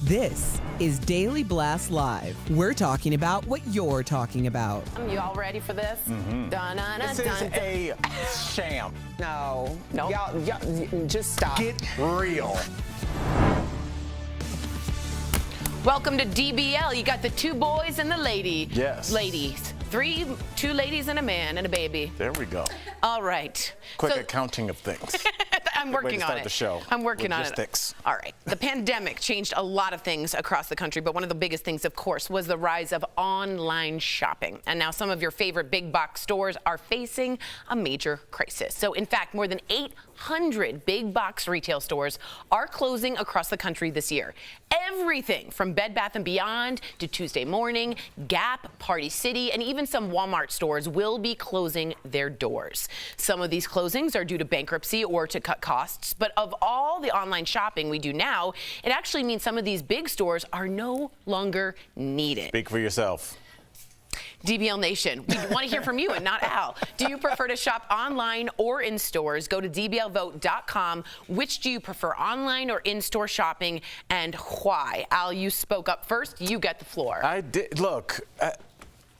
This is Daily Blast Live. We're talking about what you're talking about. You all ready for this? This is a sham. No. Y'all, Just stop. get real. Welcome to DBL. You got the two boys and the lady. Yes. Ladies. Two ladies and a man and a baby. There we go. All right. Quick accounting of things. I'm working on it. The show. I'm working Logistics. on it. All right. The pandemic changed a lot of things across the country, but one of the biggest things, of course, was the rise of online shopping. And now some of your favorite big box stores are facing a major crisis. So, in fact, more than 800 big box retail stores are closing across the country this year. Everything from Bed Bath & Beyond to Tuesday Morning, Gap, Party City, and even some Walmart stores will be closing their doors. Some of these closings are due to bankruptcy or to cut costs, but of all the online shopping we do now, it actually means some of these big stores are no longer needed. Speak for yourself. DBL Nation, we want to hear from you and not Al. Do you prefer to shop online or in stores? Go to dblvote.com. Which do you prefer, online or in-store shopping, and why? Al, you spoke up first. You get the floor. I did. Look,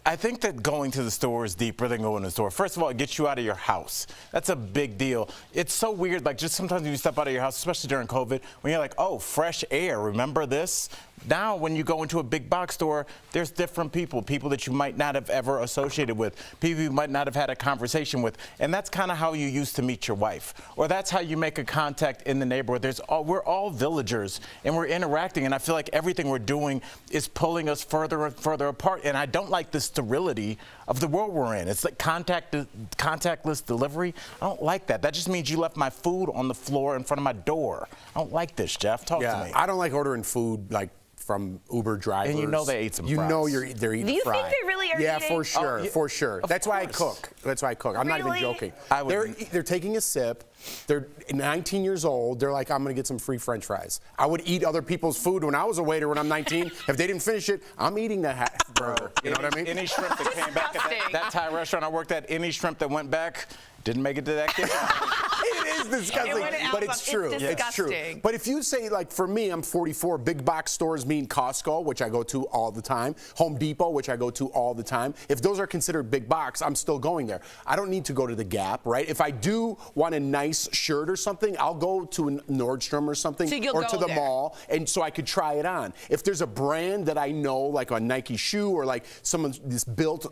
I think that going to the store is deeper than going to the store. First of all, it gets you out of your house. That's a big deal. It's so weird, like just sometimes when you step out of your house, especially during COVID, when you're like, oh, fresh air, remember this? Now, when you go into a big box store, there's different people that you might not have ever associated with, people you might not have had a conversation with, and that's kind of how you used to meet your wife, or that's how you make a contact in the neighborhood. We're all villagers, and we're interacting, and I feel like everything we're doing is pulling us further and further apart, and I don't like the sterility of the world we're in. It's like contactless delivery. I don't like that. That just means you left my food on the floor in front of my door. I don't like this, Jeff. Talk to me. I don't like ordering food like from Uber drivers. And you know they ate some fries. You know they're eating Do you fries. think they really are Yeah, eating? for sure, for sure. That's why I course. cook. That's why I cook. I'm not even Really? joking. Would- They're taking a sip. They're 19 years old. They're like, I'm going to get some free French fries. I would eat other people's food when I was a waiter when I'm 19. If they didn't finish it, I'm eating that burger. You know what I mean? Any shrimp that came back at that Thai restaurant I worked at, any shrimp that went back didn't make it to that kitchen. It is disgusting, but it's true. It's true. disgusting. But if you say, like, for me, I'm 44, big box stores mean Costco, which I go to all the time, Home Depot, which I go to all the time. If those are considered big box, I'm still going there. I don't need to go to the Gap, right? If I do want a nice shirt or something, I'll go to a Nordstrom or something, or to the mall, and so I could try it on. If there's a brand that I know, like a Nike shoe or like this built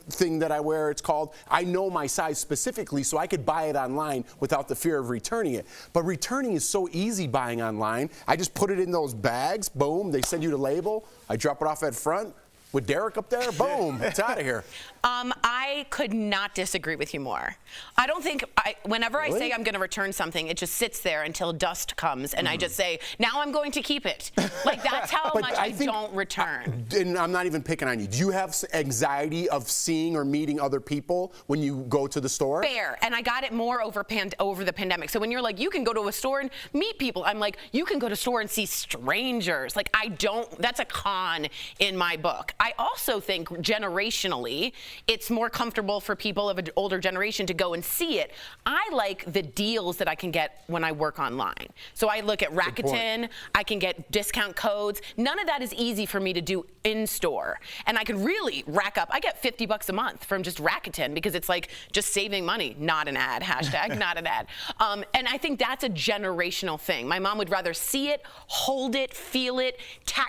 thing that I wear, it's called, I know my size specifically, so I could buy it online without the fear of returning it. But returning is so easy buying online. I just put it in those bags, boom, they send you the label, I drop it off at front with Derek up there, boom, it's out of here. I could not disagree with you more. I don't think, whenever I say I'm going to return something, it just sits there until dust comes, and I just say, now I'm going to keep it. Like, that's how much I don't return. And I'm not even picking on you. Do you have anxiety of seeing or meeting other people when you go to the store? Fair, and I got it more over the pandemic. So when you're like, you can go to a store and meet people, I'm like, you can go to a store and see strangers. Like, that's a con in my book. I also think generationally, it's more comfortable for people of an older generation to go and see it. I like the deals that I can get when I work online. So I look at Rakuten, I can get discount codes. None of that is easy for me to do in store. And I could really rack up, I get $50 a month from just Rakuten because it's like just saving money, not an ad, hashtag, not an ad. And I think that's a generational thing. My mom would rather see it, hold it, feel it,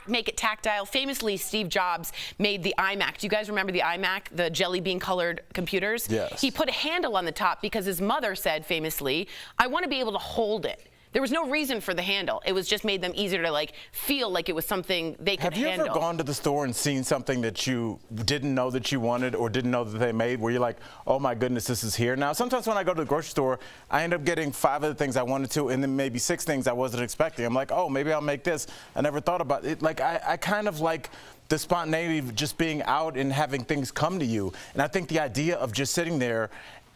make it tactile. Famously, Steve Jobs made the iMac. Do you guys remember the iMac, the jelly bean colored computers? Yes. He put a handle on the top because his mother said famously, I want to be able to hold it. There was no reason for the handle. It was just made them easier to like feel like it was something they could handle. Have you ever gone to the store and seen something that you didn't know that you wanted or didn't know that they made, where you're like, oh my goodness, this is here now? Sometimes when I go to the grocery store, I end up getting 5 of the things I wanted to, and then maybe 6 things I wasn't expecting. I'm like, oh, maybe I'll make this. I never thought about it. Like, I kind of like the spontaneity of just being out and having things come to you. And I think the idea of just sitting there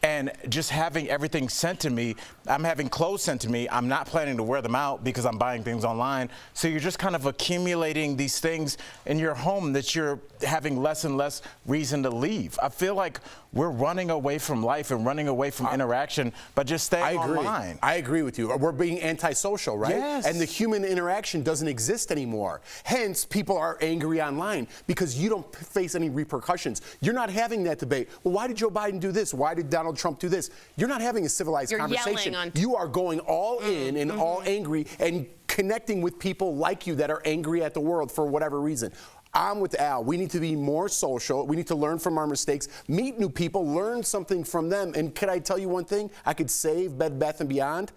and just having everything sent to me, I'm having clothes sent to me, I'm not planning to wear them out because I'm buying things online. So you're just kind of accumulating these things in your home that you're having less and less reason to leave. I feel like we're running away from life and running away from interaction by just staying online. I agree with you. We're being antisocial, right? Yes. And the human interaction doesn't exist anymore. Hence, people are angry online because you don't face any repercussions. You're not having that debate. Well, why did Joe Biden do this? Why did Donald Trump do this? You're not having a civilized conversation. You are going all in and all angry and connecting with people like you that are angry at the world for whatever reason. I'm with Al. We need to be more social. We need to learn from our mistakes, meet new people, learn something from them. And could I tell you one thing? I could save Bed Bath & Beyond.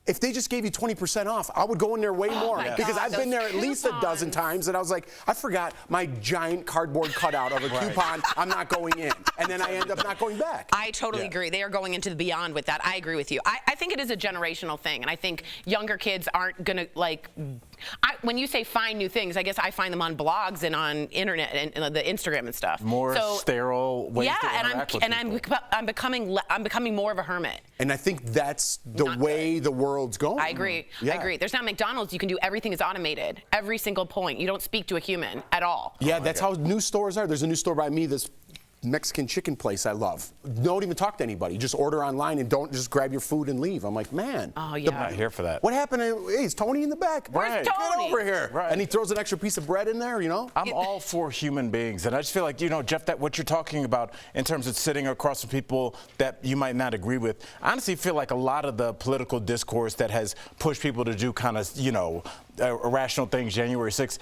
If they just gave you 20% off, I would go in there way more because I've been there at least a dozen times and I was like, I forgot my giant cardboard cutout of a coupon. I'm not going in. And then I end up not going back. I totally agree. They are going into the beyond with that. I agree with you. I think it is a generational thing. And I think younger kids aren't going to like, when you say find new things, I guess I find them on blogs and on internet and the Instagram and stuff. More sterile ways to interact with people. I'm becoming more of a hermit. And I think that's the way the world's going. I agree. I agree. There's not McDonald's. You can do everything is automated. Every single point. You don't speak to a human at all. Yeah, that's how new stores are. There's a new store by me, this Mexican chicken place I love. Don't even talk to anybody. Just order online and don't just grab your food and leave. I'm like, man. Oh, yeah. I'm not here for that. What happened? Hey, is Tony in the back? Where's Tony? Get over here. Right. And he throws an extra piece of bread in there, you know? I'm all for human beings. And I just feel like, you know, Jeff, that what you're talking about in terms of sitting across from people that you might not agree with, I honestly feel like a lot of the political discourse that has pushed people to do kind of, you know, irrational things, January 6th,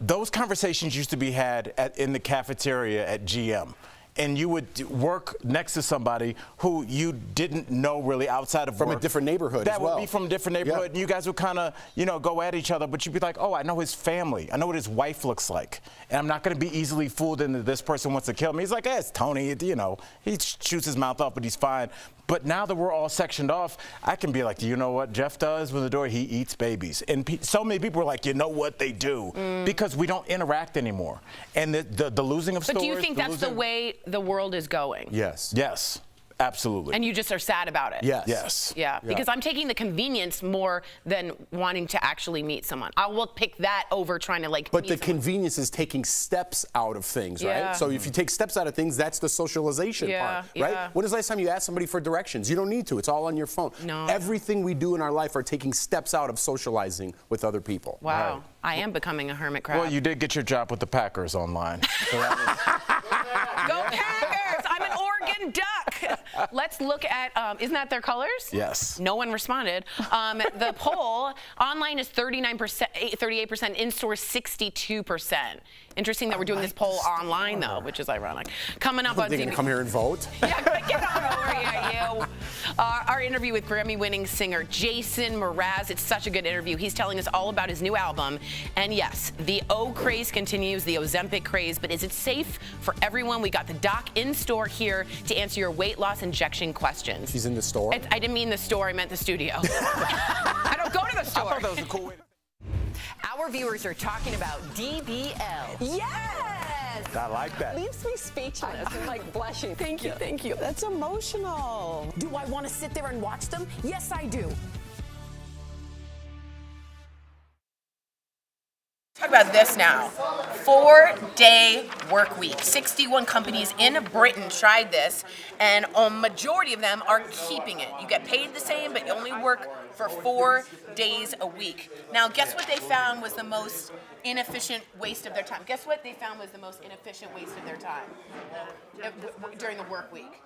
those conversations used to be had in the cafeteria at GM. And you would work next to somebody who you didn't know really outside of from work. a different neighborhood that as well. Would be from a different neighborhood, and you guys would kind of, you know, go at each other, but you'd be like, oh, I know his family. I know what his wife looks like. And I'm not going to be easily fooled into this person wants to kill me. He's like, it's Tony, you know, he shoots his mouth off, but he's fine. But now that we're all sectioned off, I can be like, do you know what Jeff does with the door? He eats babies. And so many people are like, you know what they do? Because we don't interact anymore. And the losing of stores. But do you think that's the way the world is going? Yes. Yes. Absolutely. And you just are sad about it? Yes. Yes. Yeah, because I'm taking the convenience more than wanting to actually meet someone. I will pick that over trying to like But meet the someone. convenience is taking steps out of things, Yeah. right? So if you take steps out of things, that's the socialization part, right? Yeah. When is the last time you asked somebody for directions? You don't need to. It's all on your phone. No. Everything we do in our life are taking steps out of socializing with other people. Wow. Right. I am becoming a hermit crab. Well, you did get your job with the Packers online. So that Go Packers! I'm an Oregon Duck. Let's look at, isn't that their colors? Yes. No one responded. The poll, online is 39%, 38%, in-store 62%. Interesting that we're doing this poll online, though, which is ironic. Coming up on They're going to come here and vote? Yeah, get on over here, you. Our interview with Grammy-winning singer Jason Mraz. It's such a good interview. He's telling us all about his new album. And yes, the O craze continues, the Ozempic craze, but is it safe for everyone? We got the doc in store here to answer your weight loss injection questions. She's in the store? I didn't mean the store, I meant the studio. I don't go to the store. I thought that was a cool way to... Our viewers are talking about DBL. Yes! I like that. Leaves me speechless. I'm like blushing. Thank you, thank you. That's emotional. Do I want to sit there and watch them? Yes, I do. Talk about this now. 4-day work week. 61 companies in Britain tried this, and a majority of them are keeping it. You get paid the same, but you only work for 4 days a week. Now, guess what they found was the most inefficient waste of their time? Guess what they found was the most inefficient waste of their time during the work week?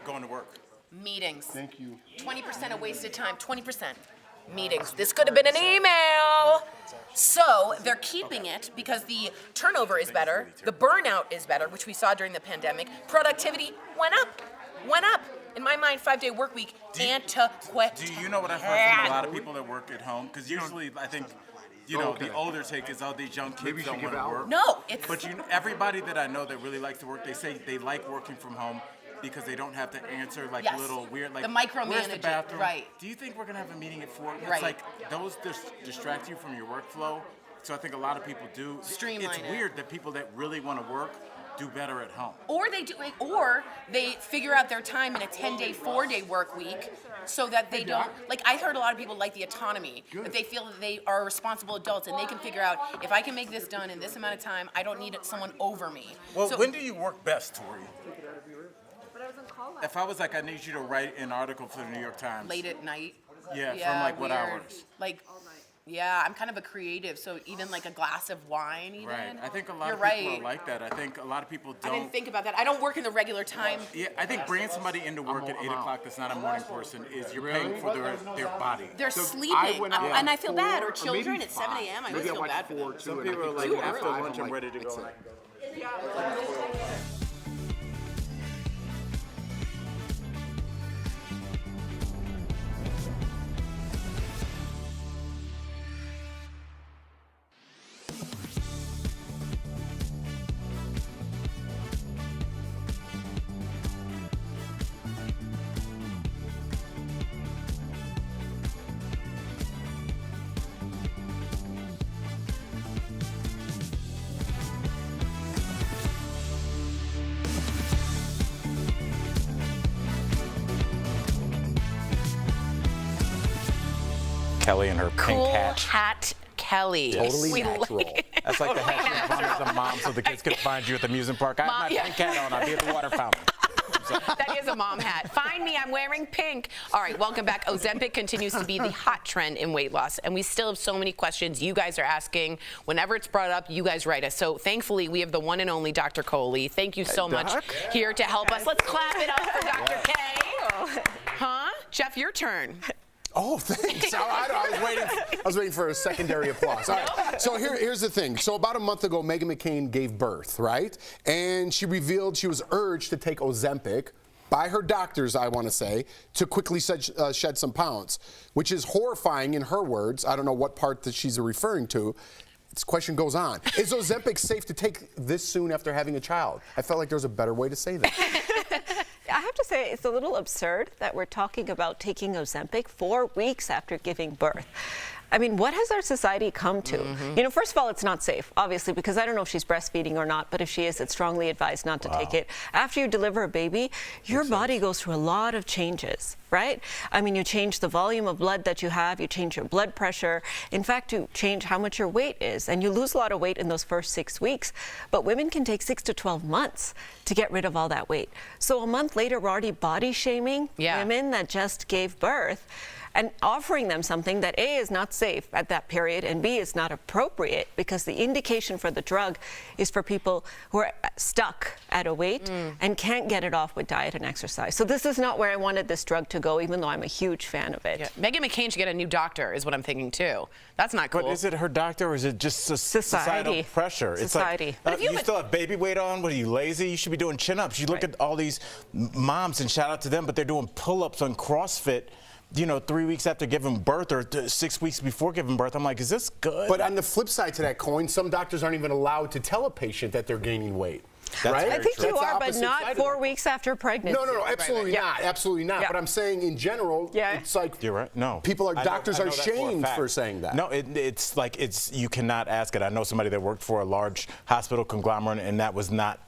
Going to work. Meetings. Thank you. 20% of wasted time. 20%. Meetings. This could have been an email. So they're keeping it because the turnover is better, the burnout is better, which we saw during the pandemic. Productivity went up. In my mind, 5-day work week, antiquated. Do you know what I've heard from a lot of people that work at home? Because usually, I think, you know, the older take is, oh, these young kids don't want to work. No, it's... But everybody that I know that really likes to work, they say they like working from home because they don't have to answer like little weird, like, the micromanaging, where's the bathroom? right. Do you think we're going to have a meeting at 4? It's Right. like those distract you from your workflow. So I think a lot of people do. Streamline It's it. weird that people that really want to work do better at home. Or they figure out their time in a 10-day, 4-day work week so that they don't, like I heard a lot of people like the autonomy, that they feel that they are responsible adults and they can figure out, if I can make this done in this amount of time, I don't need someone over me. Well, So- when do you work best, Tori? if I was like, I need you to write an article for the New York Times. Late at night. Yeah, from like what weird. hours? Like, yeah, I'm kind of a creative, so even like a glass of wine, even. Right. I think a lot You're of people right. are like that. I think a lot of people I don't. didn't think about that. I don't work in the regular time. Yeah, I think bringing somebody into work at 8 o'clock that's not a morning person is you're paying for their body. They're sleeping, and I feel bad. Or children at 7 a.m. I always feel bad for them. Some people are like, Too after early. lunch, I'm ready to go. Kelly and her pink Cool hat. hat Kelly. Totally We natural. like- That's like the hat you wanted as a mom so the kids could find you at the amusement park. I have my yeah. pink hat on. I'll be at the water fountain. That is a mom hat. Find me, I'm wearing pink. All right, welcome back. Ozempic continues to be the hot trend in weight loss, and we still have so many questions you guys are asking. Whenever it's brought up, you guys write us. So thankfully, we have the one and only Dr. Coley. Thank you so much here to help us. Let's clap it up for Dr. K. Huh? Jeff, your turn. Oh, thanks. I was waiting for a secondary applause. All right. So here's the thing. So about a month ago, Meghan McCain gave birth, right? And she revealed she was urged to take Ozempic by her doctors, I want to say, to quickly shed some pounds, which is horrifying in her words. I don't know what part that she's referring to. This question goes on. Is Ozempic safe to take this soon after having a child? I felt like there was a better way to say that. I have to say, it's a little absurd that we're talking about taking Ozempic 4 weeks after giving birth. I mean, what has our society come to? You know, first of all, it's not safe, obviously, because I don't know if she's breastfeeding or not, but if she is, it's strongly advised not to take it. After you deliver a baby, your body goes through a lot of changes, right? I mean, you change the volume of blood that you have, you change your blood pressure. In fact, you change how much your weight is, and you lose a lot of weight in those first 6 weeks. But women can take 6 to 12 months to get rid of all that weight. So a month later, we're already body shaming women that just gave birth, and offering them something that A, is not safe at that period, and B, is not appropriate, because the indication for the drug is for people who are stuck at a weight and can't get it off with diet and exercise. So this is not where I wanted this drug to go, even though I'm a huge fan of it. Yeah. Meghan McCain should get a new doctor, is what I'm thinking too. That's not cool. But is it her doctor or is it just societal pressure? Society. It's like, you still have baby weight on? What are you, lazy? You should be doing chin-ups. You look at all these moms, and shout out to them, but they're doing pull-ups on CrossFit, you know, 3 weeks after giving birth or 6 weeks before giving birth. I'm like, is this good? But on the flip side to that coin, some doctors aren't even allowed to tell a patient that they're gaining weight. Right? I think you That's the are, but opposite not side of 4 it. weeks after pregnancy. No, absolutely not. Absolutely not. Yeah. But I'm saying in general, it's like You're right. No. people are, doctors I know are that for a shamed fact. for saying that. No, it's like you cannot ask it. I know somebody that worked for a large hospital conglomerate, and that was not,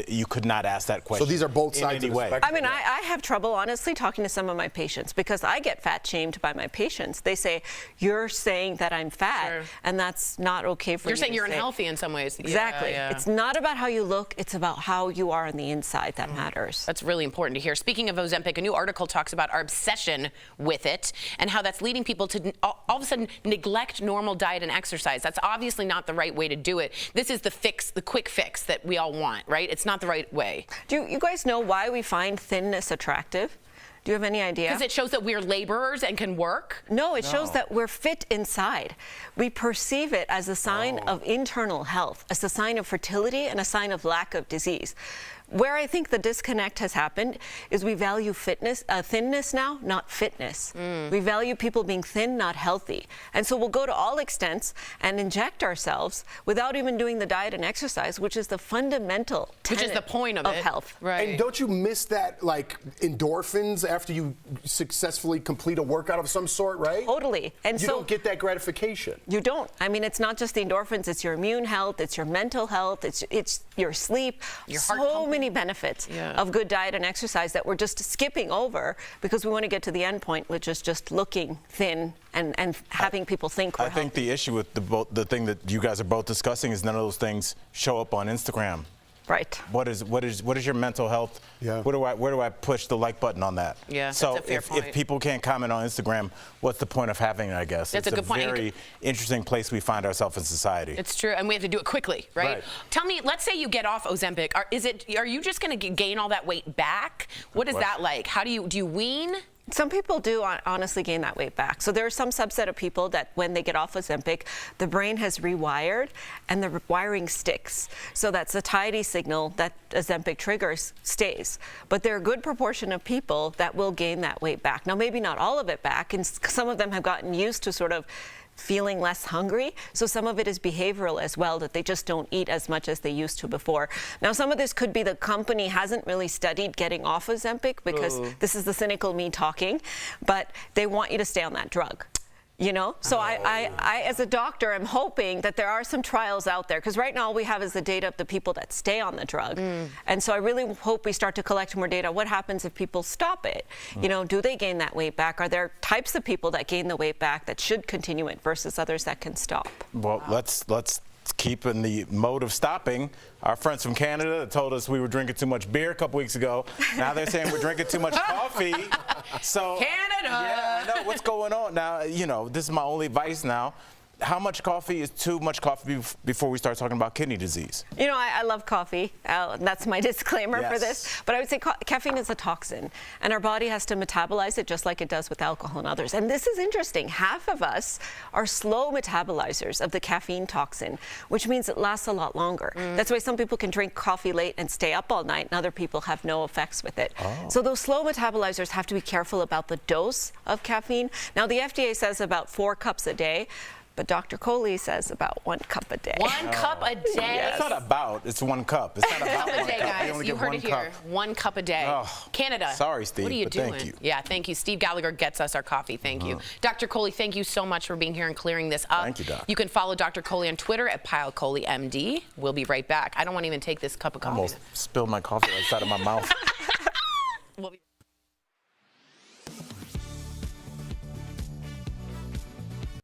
you could not ask that question. So these are both in sides any of the way. spectrum. I mean, I have trouble, honestly, talking to some of my patients, because I get fat shamed by my patients. They say, you're saying that I'm fat, and that's not okay for you. You're saying to you're say. unhealthy in some ways. Exactly. Yeah. It's not about how you look, it's about how you are on the inside that matters. That's really important to hear. Speaking of Ozempic, a new article talks about our obsession with it and how that's leading people to all of a sudden neglect normal diet and exercise. That's obviously not the right way to do it. This is the fix, the quick fix that we all want, right? It's not the right way. Do you guys know why we find thinness attractive? Do you have any idea? Because it shows that we're laborers and can work? No, it shows that we're fit inside. We perceive it as a sign of internal health, as a sign of fertility and a sign of lack of disease. Where I think the disconnect has happened is we value thinness now, not fitness. We value people being thin, not healthy. And so we'll go to all extents and inject ourselves without even doing the diet and exercise, which is the fundamental tenet Which is the point of it. health. Right. And don't you miss that, like, endorphins after you successfully complete a workout of some sort, right? Totally. And You so don't get that gratification. you don't. I mean, it's not just the endorphins, it's your immune health, it's your mental health, it's your sleep. Your heart so pumping. many benefits of good diet and exercise that we're just skipping over because we want to get to the end point, which is just looking thin and having people think we're I think healthy. the issue with the thing that you guys are both discussing is none of those things show up on Instagram. Right. What is your mental health? Yeah. Where do I push the like button on that? Yeah, So that's a fair point. if people can't comment on Instagram, what's the point of having it, I guess? That's it's a good point. very interesting place we find ourselves in society. It's true, and we have to do it quickly, right? Tell me, let's say you get off Ozempic. Are you just going to gain all that weight back? What is that like? How do you wean? Some people do honestly gain that weight back. So there are some subset of people that when they get off Ozempic, the brain has rewired and the wiring sticks. So that satiety signal that Ozempic triggers stays. But there are a good proportion of people that will gain that weight back. Now, maybe not all of it back, and some of them have gotten used to sort of feeling less hungry. So some of it is behavioral as well, that they just don't eat as much as they used to before. Now, some of this could be the company hasn't really studied getting off Ozempic because this is the cynical me talking, but they want you to stay on that drug. You know, so I, as a doctor, am hoping that there are some trials out there, because right now all we have is the data of the people that stay on the drug. And so I really hope we start to collect more data. What happens if people stop it? You know, do they gain that weight back? Are there types of people that gain the weight back that should continue it versus others that can stop? Well, let's keep in the mode of stopping. Our friends from Canada that told us we were drinking too much beer a couple weeks ago. Now they're saying we're drinking too much coffee. So Canada! Yeah, I know what's going on. Now, you know, this is my only vice now. How much coffee is too much coffee before we start talking about kidney disease? You know, I love coffee. That's my disclaimer for this. But I would say caffeine is a toxin, and our body has to metabolize it just like it does with alcohol and others. And this is interesting. Half of us are slow metabolizers of the caffeine toxin, which means it lasts a lot longer. That's why some people can drink coffee late and stay up all night, and other people have no effects with it. So those slow metabolizers have to be careful about the dose of caffeine. Now, the FDA says about 4 cups a day. But Dr. Coley says about 1 cup a day. 1 cup a day? It's not about, it's 1 cup. It's not about 1 cup. Guys, you heard it here. 1 cup a day. Oh, Canada. Sorry, Steve, what are you but doing? thank you. Yeah, thank you. Steve Gallagher gets us our coffee. Thank you. Dr. Coley, thank you so much for being here and clearing this up. Thank you, Doc. You can follow Dr. Coley on Twitter at PyleColeyMD. We'll be right back. I don't want to even take this cup of coffee. Almost spilled my coffee outside of my mouth. We'll be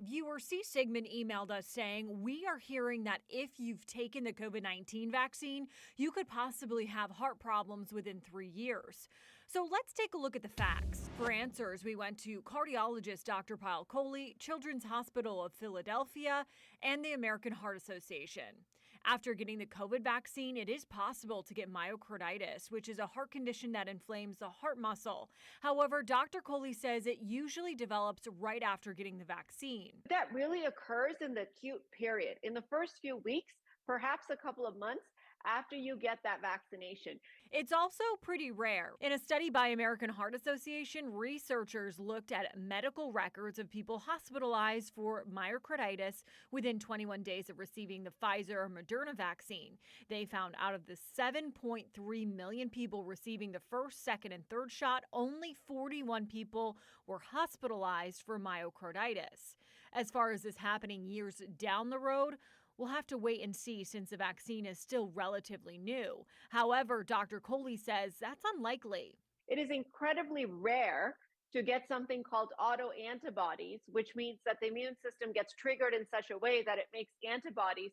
Viewer C. Sigmund emailed us saying, we are hearing that if you've taken the COVID-19 vaccine, you could possibly have heart problems within 3 years. So let's take a look at the facts. For answers, we went to cardiologist Dr. Pyle Coley, Children's Hospital of Philadelphia, and the American Heart Association. After getting the COVID vaccine, it is possible to get myocarditis, which is a heart condition that inflames the heart muscle. However, Dr. Coley says it usually develops right after getting the vaccine. That really occurs in the acute period. In the first few weeks, perhaps a couple of months after you get that vaccination. It's also pretty rare. In a study by American Heart Association, researchers looked at medical records of people hospitalized for myocarditis within 21 days of receiving the Pfizer or Moderna vaccine. They found out of the 7.3 million people receiving the first, second, and third shot, only 41 people were hospitalized for myocarditis. As far as this happening years down the road, we'll have to wait and see since the vaccine is still relatively new. However, Dr. Coley says that's unlikely. It is incredibly rare to get something called autoantibodies, which means that the immune system gets triggered in such a way that it makes antibodies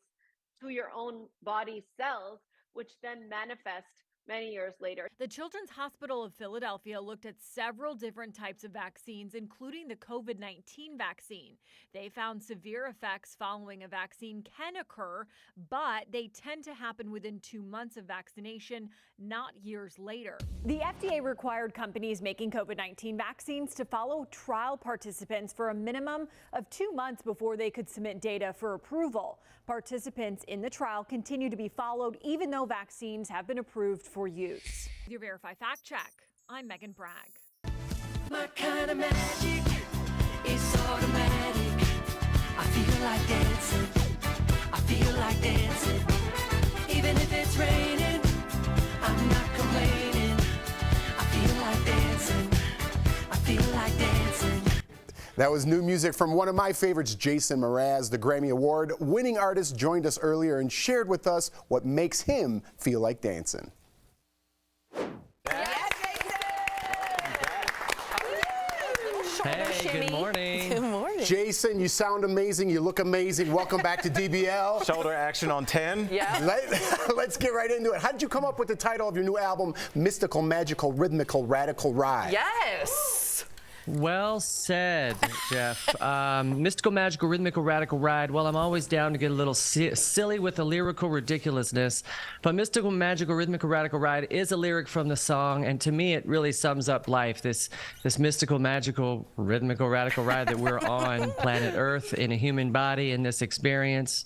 to your own body cells, which then manifest many years later. The Children's Hospital of Philadelphia looked at several different types of vaccines, including the COVID-19 vaccine. They found severe effects following a vaccine can occur, but they tend to happen within 2 months of vaccination, not years later. The FDA required companies making COVID-19 vaccines to follow trial participants for a minimum of 2 months before they could submit data for approval. Participants in the trial continue to be followed even though vaccines have been approved for use. With your Verify Fact Check, I'm Megan Bragg. My kind of magic is automatic. I feel like dancing. I feel like dancing. Even if it's raining, I'm not complaining. I feel like dancing. I feel like dancing. That was new music from one of my favorites, Jason Mraz, the Grammy Award-winning artist, joined us earlier and shared with us what makes him feel like dancing. Hey, good morning. Good morning. Jason, you sound amazing. You look amazing. Welcome back to DBL. Shoulder action on 10. Yeah. Let's get right into it. How did you come up with the title of your new album, Mystical, Magical, Rhythmical, Radical Ride? Yes. Well said, Jeff. Mystical, magical, rhythmical, radical ride. Well, I'm always down to get a little silly with the lyrical ridiculousness. But mystical, magical, rhythmical, radical ride is a lyric from the song, and to me, it really sums up life. This mystical, magical, rhythmical, radical ride that we're on planet Earth in a human body in this experience.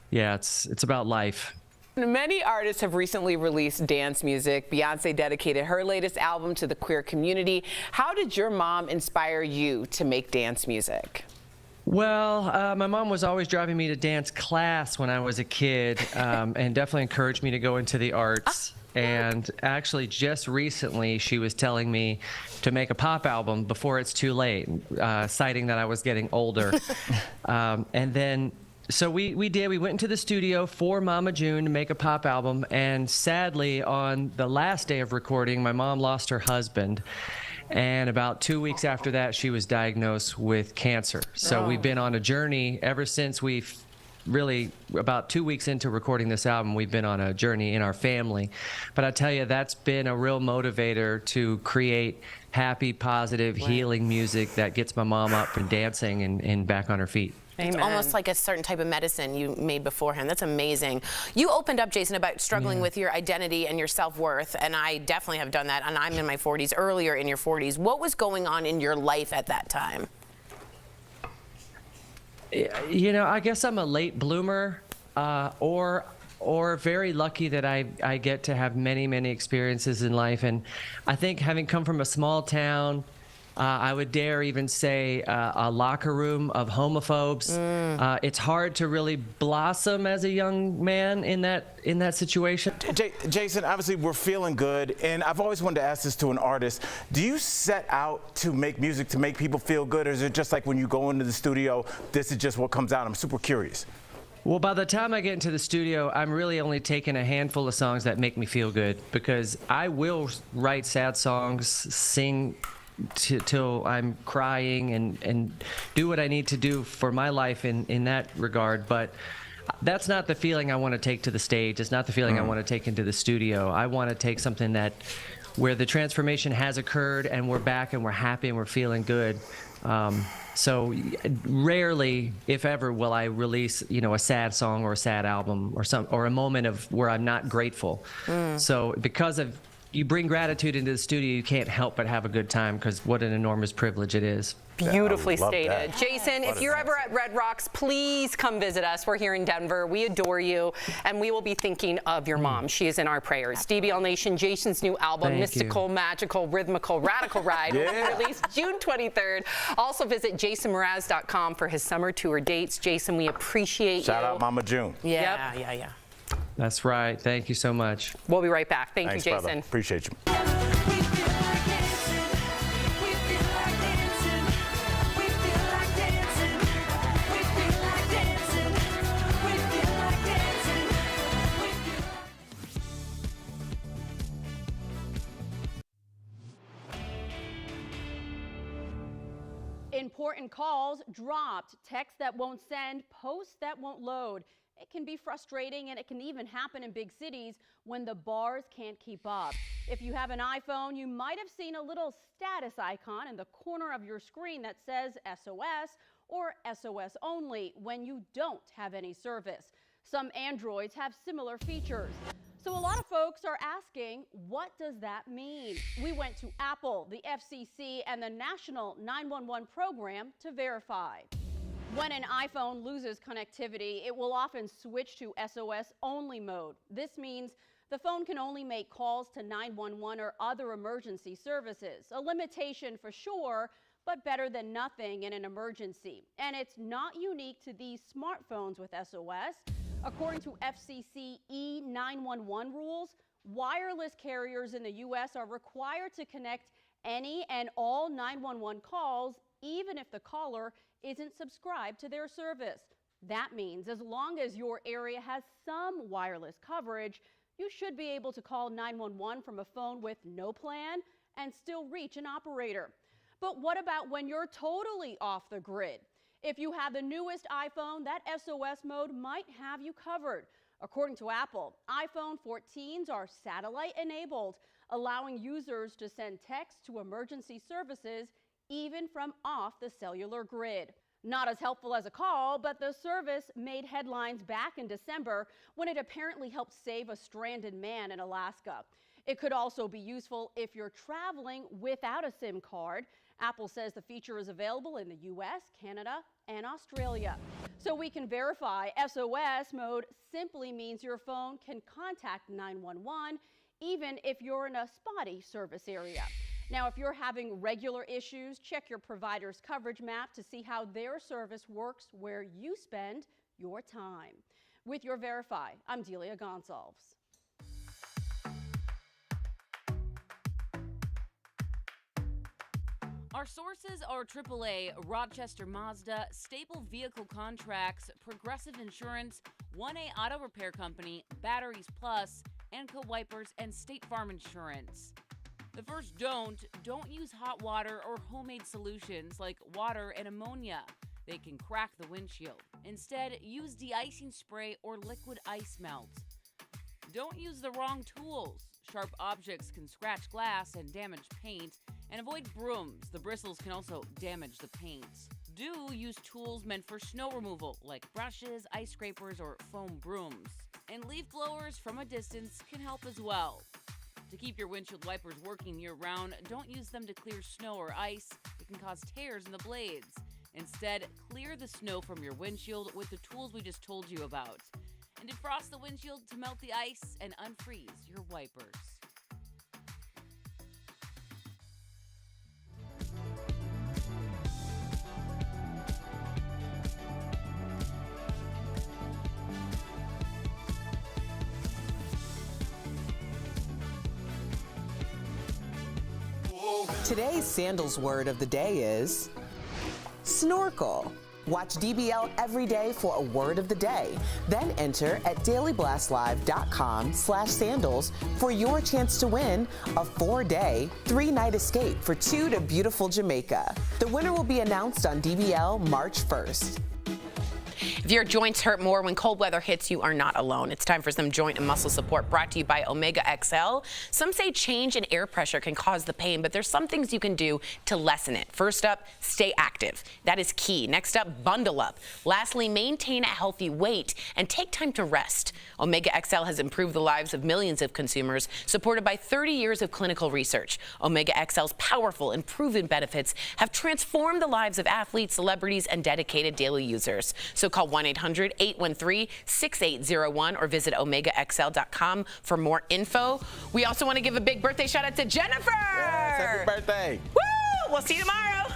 Yeah, it's about life. Many artists have recently released dance music. Beyonce dedicated her latest album to the queer community. How did your mom inspire you to make dance music? Well, my mom was always driving me to dance class when I was a kid, and definitely encouraged me to go into the arts. And actually, just recently, she was telling me to make a pop album before it's too late, citing that I was getting older. And then so we went into the studio for Mama June to make a pop album, and sadly on the last day of recording, my mom lost her husband, and about 2 weeks after that she was diagnosed with cancer. So we've been on a journey ever since about 2 weeks into recording this album, we've been on a journey in our family. But I tell you, that's been a real motivator to create happy, positive, healing music that gets my mom up and dancing and back on her feet. It's almost like a certain type of medicine you made beforehand. That's amazing. You opened up, Jason, about struggling with your identity and your self-worth, and I definitely have done that, and I'm in my 40s, earlier in your 40s. What was going on in your life at that time? You know, I guess I'm a late bloomer, or very lucky that I get to have many, many experiences in life. And I think having come from a small town, I would dare even say a locker room of homophobes. It's hard to really blossom as a young man in that situation. Jason, obviously we're feeling good, and I've always wanted to ask this to an artist. Do you set out to make music to make people feel good, or is it just like when you go into the studio, this is just what comes out? I'm super curious. Well, by the time I get into the studio, I'm really only taking a handful of songs that make me feel good, because I will write sad songs, sing till I'm crying, and do what I need to do for my life in that regard. But that's not the feeling I want to take to the stage. It's not the feeling I want to take into the studio. I want to take something where the transformation has occurred, and we're back, and we're happy, and we're feeling good. So rarely, if ever, will I release, a sad song or a sad album or a moment of where I'm not grateful. So because you bring gratitude into the studio, you can't help but have a good time, because what an enormous privilege it is. Beautifully stated. That. Jason, if you're ever at Red Rocks, please come visit us. We're here in Denver. We adore you, and we will be thinking of your mom. She is in our prayers. DBL Nation, Jason's new album, Mystical, Magical, Rhythmical, Radical Ride, will be released June 23rd. Also visit jasonmraz.com for his summer tour dates. Jason, we appreciate you. Shout out Mama June. Yeah. That's right. Thank you so much. We'll be right back. Thanks you, Jason. Brother. Appreciate you. Important calls dropped, texts that won't send, posts that won't load. It can be frustrating, and it can even happen in big cities when the bars can't keep up. If you have an iPhone, you might have seen a little status icon in the corner of your screen that says SOS or SOS only when you don't have any service. Some Androids have similar features. So a lot of folks are asking, what does that mean? We went to Apple, the FCC, and the National 911 program to verify. When an iPhone loses connectivity, it will often switch to SOS only mode. This means the phone can only make calls to 911 or other emergency services. A limitation for sure, but better than nothing in an emergency. And it's not unique to these smartphones with SOS. According to FCC E911 rules, wireless carriers in the U.S. are required to connect any and all 911 calls, even if the caller isn't subscribed to their service. That means as long as your area has some wireless coverage, you should be able to call 911 from a phone with no plan and still reach an operator. But what about when you're totally off the grid? If you have the newest iPhone, that SOS mode might have you covered. According to Apple, iPhone 14s are satellite enabled, allowing users to send text to emergency services even from off the cellular grid. Not as helpful as a call, but the service made headlines back in December when it apparently helped save a stranded man in Alaska. It could also be useful if you're traveling without a SIM card. Apple says the feature is available in the US, Canada, and Australia. So we can verify SOS mode simply means your phone can contact 911 even if you're in a spotty service area. Now, if you're having regular issues, check your provider's coverage map to see how their service works where you spend your time. With your Verify, I'm Delia Gonsalves. Our sources are AAA, Rochester Mazda, Staple Vehicle Contracts, Progressive Insurance, 1A Auto Repair Company, Batteries Plus, Anco Wipers, and State Farm Insurance. The first don't use hot water or homemade solutions like water and ammonia. They can crack the windshield. Instead, use de-icing spray or liquid ice melt. Don't use the wrong tools. Sharp objects can scratch glass and damage paint. And avoid brooms. The bristles can also damage the paint. Do use tools meant for snow removal, like brushes, ice scrapers, or foam brooms. And leaf blowers from a distance can help as well. To keep your windshield wipers working year-round, don't use them to clear snow or ice. It can cause tears in the blades. Instead, clear the snow from your windshield with the tools we just told you about. And defrost the windshield to melt the ice and unfreeze your wipers. Today's Sandals word of the day is snorkel. Watch DBL every day for a word of the day. Then enter at dailyblastlive.com/sandals for your chance to win a 4-day, 3-night escape for 2 to beautiful Jamaica. The winner will be announced on DBL March 1st. If your joints hurt more when cold weather hits, you are not alone. It's time for some joint and muscle support brought to you by Omega XL. Some say change in air pressure can cause the pain, but there's some things you can do to lessen it. First up, stay active. That is key. Next up, bundle up. Lastly, maintain a healthy weight and take time to rest. Omega XL has improved the lives of millions of consumers, supported by 30 years of clinical research. Omega XL's powerful and proven benefits have transformed the lives of athletes, celebrities, and dedicated daily users. So call 1-800-813-6801 or visit OmegaXL.com for more info. We also want to give a big birthday shout out to Jennifer. Yes, happy birthday. Woo! We'll see you tomorrow.